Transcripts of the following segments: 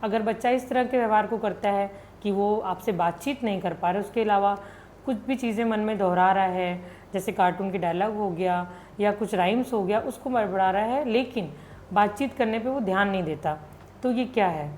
अगर बच्चा इस तरह के व्यवहार को करता है कि वो आपसे बातचीत नहीं कर पा रहे, उसके अलावा कुछ भी चीज़ें मन में दोहरा रहा है, जैसे कार्टून के डायलॉग हो गया या कुछ राइम्स हो गया, उसको बड़बड़ा रहा है, लेकिन बातचीत करने पे वो ध्यान नहीं देता, तो ये क्या है?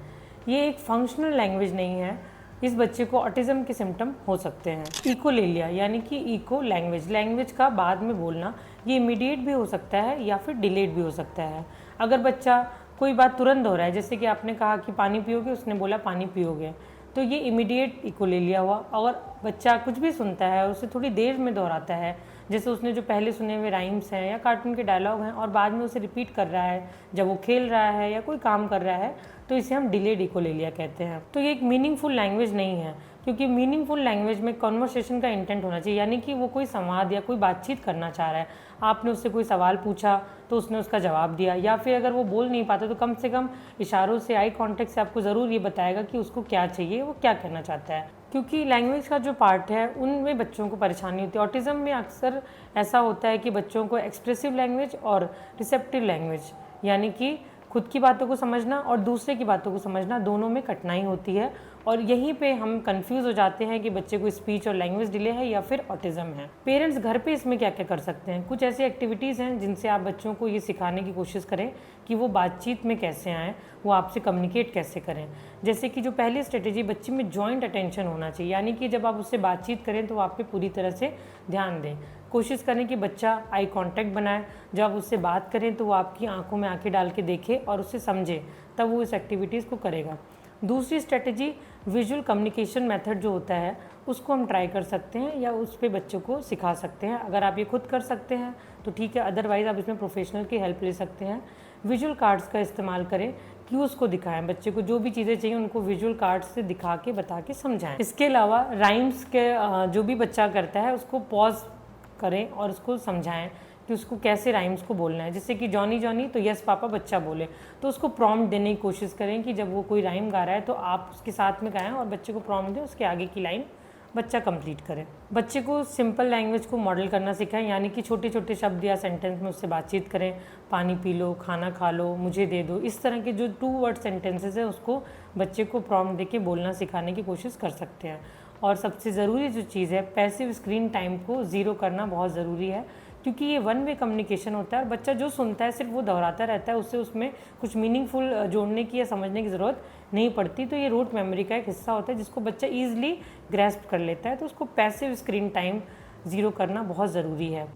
ये एक फंक्शनल लैंग्वेज नहीं है। इस बच्चे को ऑटिज्म के सिम्टम हो सकते हैं। इकोलेलिया यानी कि इको लैंग्वेज, लैंग्वेज का बाद में बोलना, ये इमीडिएट भी हो सकता है या फिर डिलेड भी हो सकता है। अगर बच्चा कोई बात तुरंत दोहराए, है, जैसे कि आपने कहा कि पानी पियोगे, उसने बोला पानी पियोगे, तो ये इमीडिएट इकोलेलिया हुआ। और बच्चा कुछ भी सुनता है और उसे थोड़ी देर में दोहराता है, जैसे उसने जो पहले सुने हुए राइम्स हैं या कार्टून के डायलॉग हैं और बाद में उसे रिपीट कर रहा है जब वो खेल रहा है या कोई काम कर रहा है, तो इसे हम डिलेड इकोलेलिया कहते हैं। तो ये एक मीनिंगफुल लैंग्वेज नहीं है, क्योंकि मीनिंगफुल लैंग्वेज में कॉन्वर्सेशन का इंटेंट होना चाहिए, यानी कि वो कोई संवाद या कोई बातचीत करना चाह रहा है। आपने उससे कोई सवाल पूछा तो उसने उसका जवाब दिया, या फिर अगर वो बोल नहीं पाता तो कम से कम इशारों से, आई कॉन्टेक्ट से आपको ज़रूर ये बताएगा कि उसको क्या चाहिए, वो क्या कहना चाहता है। क्योंकि लैंग्वेज का जो पार्ट है उनमें बच्चों को परेशानी होती है। ऑटिज़म में अक्सर ऐसा होता है कि बच्चों को एक्सप्रेसिव लैंग्वेज और रिसेप्टिव लैंग्वेज, यानी कि खुद की बातों को समझना और दूसरे की बातों को समझना, दोनों में कठिनाई होती है। और यहीं पे हम कंफ्यूज हो जाते हैं कि बच्चे को स्पीच और लैंग्वेज डिले है या फिर ऑटिज्म है। पेरेंट्स घर पे इसमें क्या क्या कर सकते हैं? कुछ ऐसी एक्टिविटीज़ हैं जिनसे आप बच्चों को ये सिखाने की कोशिश करें कि वो बातचीत में कैसे आएँ, वो आपसे कम्युनिकेट कैसे करें। जैसे कि जो पहली स्ट्रेटेजी, बच्चे में जॉइंट अटेंशन होना चाहिए, यानी कि जब आप उससे बातचीत करें तो आप पे पूरी तरह से ध्यान दें। कोशिश करें कि बच्चा आई कांटेक्ट बनाए, जब आप उससे बात करें तो वो आपकी आंखों में आंखें डाल के देखे और उससे समझे, तब वो इस एक्टिविटीज़ को करेगा। दूसरी स्ट्रेटेजी, विजुअल कम्युनिकेशन मेथड जो होता है उसको हम ट्राई कर सकते हैं या उस पर बच्चों को सिखा सकते हैं। अगर आप ये खुद कर सकते हैं तो ठीक है, अदरवाइज़ आप इसमें प्रोफेशनल की हेल्प ले सकते हैं। विजुअल कार्ड्स का इस्तेमाल करें कि उसको दिखाएं, बच्चे को जो भी चीज़ें चाहिए उनको विजुअल कार्ड्स से दिखा के बता के समझाएं। इसके अलावा राइम्स के जो भी बच्चा करता है उसको पॉज करें और उसको समझाएं कि उसको कैसे राइम्स को बोलना है। जैसे कि जॉनी जॉनी तो यस पापा बच्चा बोले, तो उसको प्रॉम्प्ट देने की कोशिश करें कि जब वो कोई राइम गा रहा है तो आप उसके साथ में गाएं और बच्चे को प्रॉम्प्ट दें, उसके आगे की लाइन बच्चा कंप्लीट करे। बच्चे को सिंपल लैंग्वेज को मॉडल करना सिखाएं, यानी कि छोटे छोटे शब्द या सेंटेंस में उससे बातचीत करें। पानी पी लो, खाना खा लो, मुझे दे दो, इस तरह के जो 2 वर्ड सेंटेंसेस है उसको बच्चे को प्रॉम्प्ट दे के बोलना सिखाने की कोशिश कर सकते हैं। और सबसे ज़रूरी जो चीज़ है, पैसिव स्क्रीन टाइम को 0 करना बहुत ज़रूरी है, क्योंकि ये वन वे कम्युनिकेशन होता है और बच्चा जो सुनता है सिर्फ वो दोहराता रहता है, उससे उसमें कुछ मीनिंगफुल जोड़ने की या समझने की ज़रूरत नहीं पड़ती। तो ये रूट मेमोरी का एक हिस्सा होता है जिसको बच्चा ईजिली ग्रैस्प कर लेता है। तो उसको पैसिव स्क्रीन टाइम 0 करना बहुत ज़रूरी है।